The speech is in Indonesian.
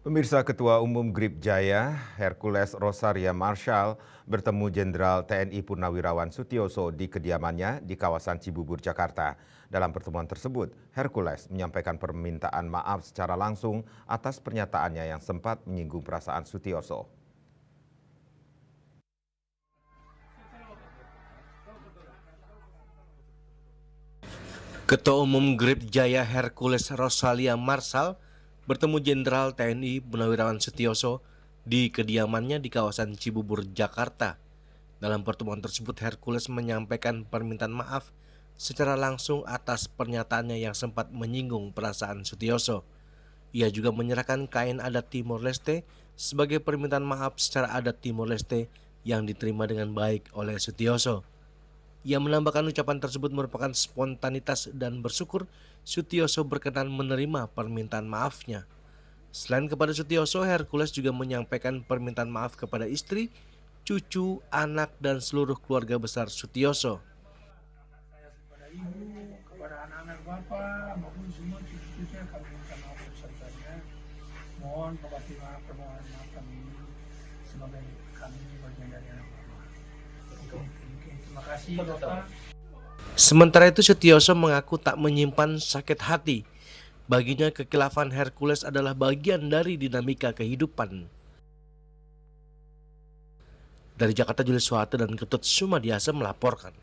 Pemirsa, Ketua Umum Grip Jaya, Hercules Rosaria Marshall, bertemu Jenderal TNI Purnawirawan Sutioso di kediamannya di kawasan Cibubur, Jakarta. Dalam pertemuan tersebut, Hercules menyampaikan permintaan maaf secara langsung atas pernyataannya yang sempat menyinggung perasaan Sutioso. Ketua Umum Grip Jaya Hercules Rosalia Marshall bertemu Jenderal TNI Purnawirawan Sutioso di kediamannya di kawasan Cibubur, Jakarta. Dalam pertemuan tersebut, Hercules menyampaikan permintaan maaf secara langsung atas pernyataannya yang sempat menyinggung perasaan Sutioso. Ia juga menyerahkan kain adat Timor Leste sebagai permintaan maaf secara adat Timor Leste yang diterima dengan baik oleh Sutioso. Ia menambahkan ucapan tersebut merupakan spontanitas dan bersyukur Sutioso berkenan menerima permintaan maafnya. Selain kepada Sutioso, Hercules juga menyampaikan permintaan maaf kepada istri, cucu, anak, dan seluruh keluarga besar Sutioso. Saya kepada ibu, kepada anak-anak bapak, maupun semua cucu-cucunya kami minta maaf sebesar-besarnya. Mohon permohonan maaf kami sebagai kami bagian dari anak bapak. Terima kasih Bapak. Sementara itu, Sutioso mengaku tak menyimpan sakit hati. Baginya kekhilafan Hercules adalah bagian dari dinamika kehidupan. Dari Jakarta, Julius Suhate dan Ketut Sumadiasa melaporkan.